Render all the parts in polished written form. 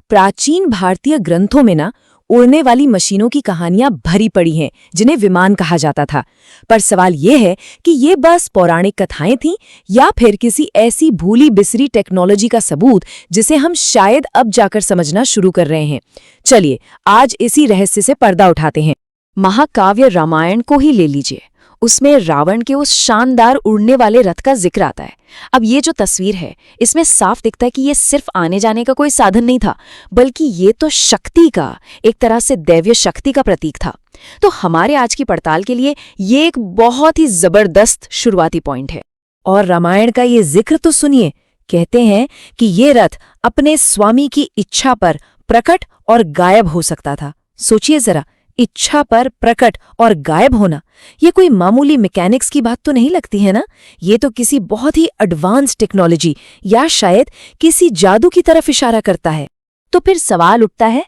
प्राचीन भारतीय ग्रंथों में ना उड़ने वाली मशीनों की कहानियां भरी पड़ी हैं जिन्हें विमान कहा जाता था। पर सवाल ये है कि ये बस पौराणिक कथाएं थीं या फिर किसी ऐसी भूली बिसरी टेक्नोलॉजी का सबूत जिसे हम शायद अब जाकर समझना शुरू कर रहे हैं। चलिए आज इसी रहस्य से पर्दा उठाते हैं। महाकाव्य रामायण को ही ले लीजिए, उसमें रावण के उस शानदार उड़ने वाले रथ का जिक्र आता है। अब ये जो तस्वीर है इसमें साफ दिखता है कि ये सिर्फ आने जाने का कोई साधन नहीं था, बल्कि ये तो शक्ति का, एक तरह से दैवीय शक्ति का प्रतीक था। तो हमारे आज की पड़ताल के लिए ये एक बहुत ही जबरदस्त शुरुआती पॉइंट है। और रामायण का ये जिक्र तो सुनिए, कहते हैं कि ये रथ अपने स्वामी की इच्छा पर प्रकट और गायब हो सकता था। सोचिए जरा, इच्छा पर प्रकट और गायब होना, ये कोई मामूली मैकेनिक्स की बात तो नहीं लगती है ना। ये तो किसी बहुत ही एडवांस टेक्नोलॉजी या शायद किसी जादू की तरफ इशारा करता है। तो फिर सवाल उठता है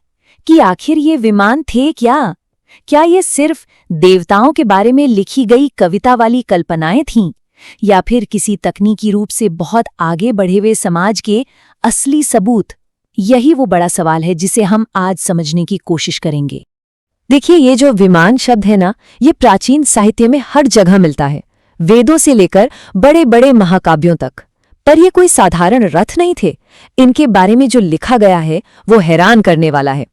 कि आखिर ये विमान थे क्या? क्या ये सिर्फ देवताओं के बारे में लिखी गई कविता वाली कल्पनाएं थीं, या फिर किसी तकनीकी रूप से बहुत आगे बढ़े हुए समाज के असली सबूत? यही वो बड़ा सवाल है जिसे हम आज समझने की कोशिश करेंगे। देखिए, ये जो विमान शब्द है ना, ये प्राचीन साहित्य में हर जगह मिलता है, वेदों से लेकर बड़े बड़े महाकाव्यों तक। पर ये कोई साधारण रथ नहीं थे। इनके बारे में जो लिखा गया है वो हैरान करने वाला है।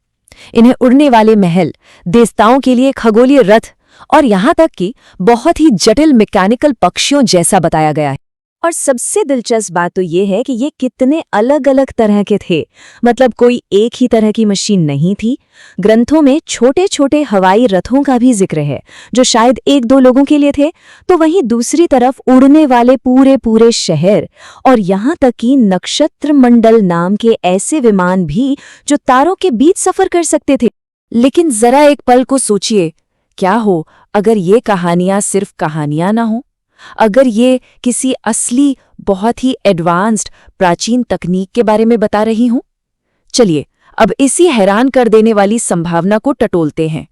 इन्हें उड़ने वाले महल, देवताओं के लिए खगोलीय रथ और यहाँ तक कि बहुत ही जटिल मैकेनिकल पक्षियों जैसा बताया गया है। और सबसे दिलचस्प बात तो ये है कि ये कितने अलग अलग तरह के थे। मतलब कोई एक ही तरह की मशीन नहीं थी। ग्रंथों में छोटे छोटे हवाई रथों का भी जिक्र है जो शायद एक दो लोगों के लिए थे, तो वहीं दूसरी तरफ उड़ने वाले पूरे पूरे शहर और यहाँ तक कि नक्षत्र मंडल नाम के ऐसे विमान भी जो तारों के बीच सफर कर सकते थे। लेकिन जरा एक पल को सोचिए, क्या हो अगर ये कहानियां सिर्फ कहानियां ना हो, अगर ये किसी असली बहुत ही एडवांस्ड प्राचीन तकनीक के बारे में बता रही हूं। चलिए अब इसी हैरान कर देने वाली संभावना को टटोलते हैं।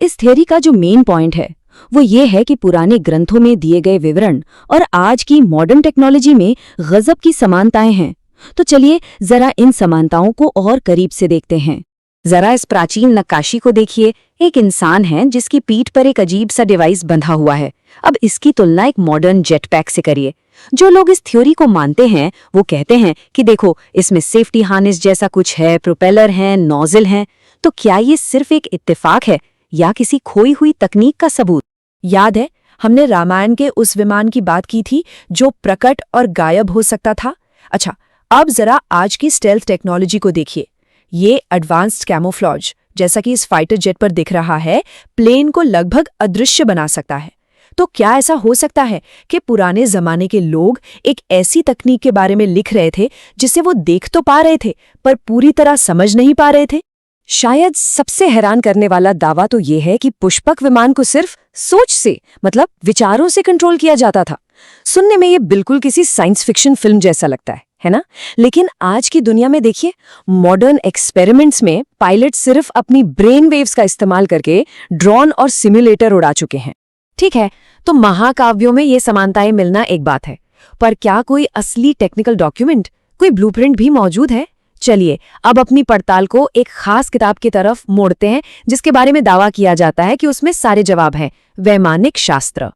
इस थ्योरी का जो मेन पॉइंट है वो ये है कि पुराने ग्रंथों में दिए गए विवरण और आज की मॉडर्न टेक्नोलॉजी में गजब की समानताएं हैं। तो चलिए जरा इन समानताओं को और करीब से देखते हैं। जरा इस प्राचीन नक्काशी को देखिए। एक इंसान है जिसकी पीठ पर एक अजीब सा डिवाइस बंधा हुआ है। अब इसकी तुलना एक मॉडर्न जेटपैक से करिए। जो लोग इस थ्योरी को मानते हैं वो कहते हैं कि देखो, इसमें सेफ्टी हार्नेस जैसा कुछ है, प्रोपेलर हैं, नोजल हैं। तो क्या ये सिर्फ एक इत्तेफाक है या किसी खोई हुई तकनीक का सबूत? याद है हमने रामायण के उस विमान की बात की थी जो प्रकट और गायब हो सकता था। अच्छा, अब जरा आज की स्टेल्थ टेक्नोलॉजी को देखिए। ये एडवांस्ड कैमोफ्लेज, जैसा कि इस फाइटर जेट पर दिख रहा है, प्लेन को लगभग अदृश्य बना सकता है। तो क्या ऐसा हो सकता है कि पुराने जमाने के लोग एक ऐसी तकनीक के बारे में लिख रहे थे जिसे वो देख तो पा रहे थे पर पूरी तरह समझ नहीं पा रहे थे? शायद सबसे हैरान करने वाला दावा तो ये है कि पुष्पक विमान को सिर्फ सोच से, मतलब विचारों से कंट्रोल किया जाता था। सुनने में ये बिल्कुल किसी साइंस फिक्शन फिल्म जैसा लगता है ना? लेकिन आज की दुनिया में देखिए, मॉडर्न एक्सपेरिमेंट्स में पायलट सिर्फ अपनी ब्रेन वेव्स का इस्तेमाल करके ड्रोन और सिम्युलेटर उड़ा चुके हैं। ठीक है, तो महाकाव्यों में ये समानताएं मिलना एक बात है, पर क्या कोई असली टेक्निकल डॉक्यूमेंट, कोई ब्लूप्रिंट भी मौजूद है? चलिए अब अपनी पड़ताल को एक खास किताब की तरफ मोड़ते हैं जिसके बारे में दावा किया जाता है कि उसमें सारे जवाब हैं। वैमानिक शास्त्र।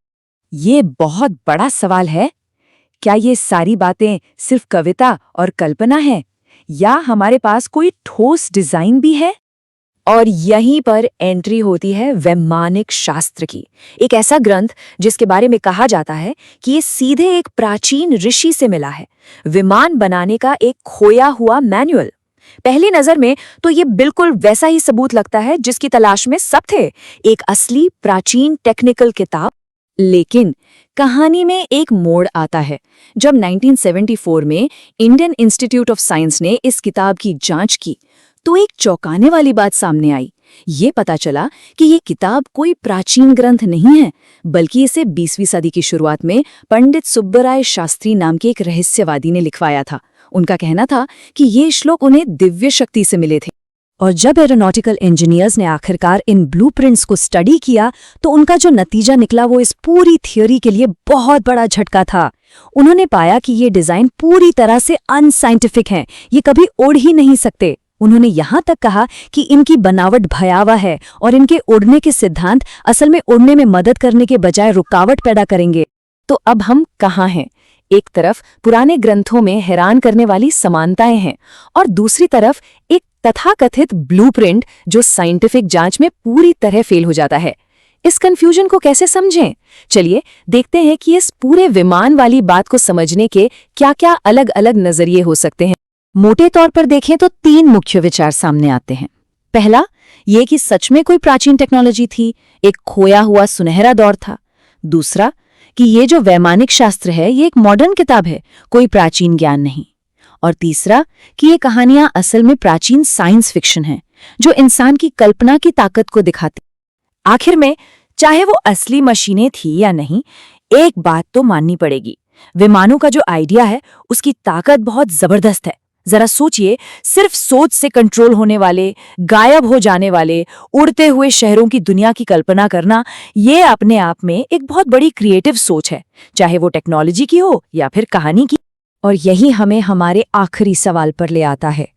ये बहुत बड़ा सवाल है। क्या ये सारी बातें सिर्फ कविता और कल्पना है या हमारे पास कोई ठोस डिजाइन भी है? और यहीं पर एंट्री होती है वैमानिक शास्त्र की। एक ऐसा ग्रंथ जिसके बारे में कहा जाता है कि ये सीधे एक प्राचीन ऋषि से मिला है, विमान बनाने का एक खोया हुआ मैनुअल। पहली नजर में तो ये बिल्कुल वैसा ही सबूत लगता है जिसकी तलाश में सब थे, एक असली प्राचीन टेक्निकल किताब। लेकिन कहानी में एक मोड़ आता है जब 1974 में इंडियन इंस्टीट्यूट ऑफ साइंस ने इस किताब की जांच की तो एक चौंकाने वाली बात सामने आई। ये पता चला कि ये किताब कोई प्राचीन ग्रंथ नहीं है, बल्कि इसे 20वीं सदी की शुरुआत में पंडित सुब्बराय शास्त्री नाम के एक रहस्यवादी ने लिखवाया था। उनका कहना था कि ये श्लोक उन्हें दिव्य शक्ति से मिले थे। और जब एरोनॉटिकल इंजीनियर्स ने आखिरकार इन ब्लूप्रिंट्स को स्टडी किया तो उनका जो नतीजा निकला वो इस पूरी थ्योरी के लिए बहुत बड़ा झटका था। उन्होंने पाया कि ये डिजाइन पूरी तरह से अनसाइंटिफिक हैं, ये कभी उड़ ही नहीं सकते। उन्होंने यहाँ तक कहा कि इनकी बनावट भयावह है और इनके उड़ने के सिद्धांत असल में उड़ने में मदद करने के बजाय रुकावट पैदा करेंगे। तो अब हम कहाँ हैं? एक तरफ पुराने ग्रंथों में हैरान करने वाली समानताएं हैं और दूसरी तरफ एक तथाकथित ब्लूप्रिंट जो साइंटिफिक जांच में पूरी तरह फेल हो जाता है। इस कंफ्यूजन को कैसे समझें? चलिए देखते हैं कि इस पूरे विमान वाली बात को समझने के क्या-क्या अलग-अलग नजरिए हो सकते हैं। मोटे तौर पर देखें तो 3 मुख्य विचार सामने आते हैं। पहला, ये कि सच में कोई प्राचीन टेक्नोलॉजी थी, एक खोया हुआ सुनहरा दौर था। दूसरा, कि ये जो वैमानिक शास्त्र है ये एक मॉडर्न किताब है, कोई प्राचीन ज्ञान नहीं। और तीसरा, कि ये कहानियां असल में प्राचीन साइंस फिक्शन हैं, जो इंसान की कल्पना की ताकत को दिखाती। आखिर में, चाहे वो असली मशीनें थी या नहीं, एक बात तो माननी पड़ेगी, विमानों का जो आइडिया है उसकी ताकत बहुत जबरदस्त है। जरा सोचिए, सिर्फ सोच से कंट्रोल होने वाले, गायब हो जाने वाले, उड़ते हुए शहरों की दुनिया की कल्पना करना, ये अपने आप में एक बहुत बड़ी क्रिएटिव सोच है, चाहे वो टेक्नोलॉजी की हो या फिर कहानी की। और यही हमें हमारे आखिरी सवाल पर ले आता है,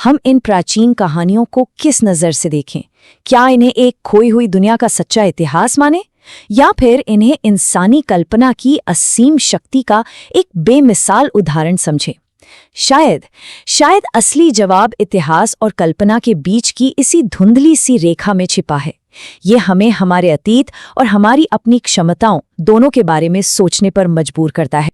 हम इन प्राचीन कहानियों को किस नज़र से देखें? क्या इन्हें एक खोई हुई दुनिया का सच्चा इतिहास माने, या फिर इन्हें इंसानी कल्पना की असीम शक्ति का एक बेमिसाल उदाहरण समझें? शायद असली जवाब इतिहास और कल्पना के बीच की इसी धुंधली सी रेखा में छिपा है। ये हमें हमारे अतीत और हमारी अपनी क्षमताओं दोनों के बारे में सोचने पर मजबूर करता है।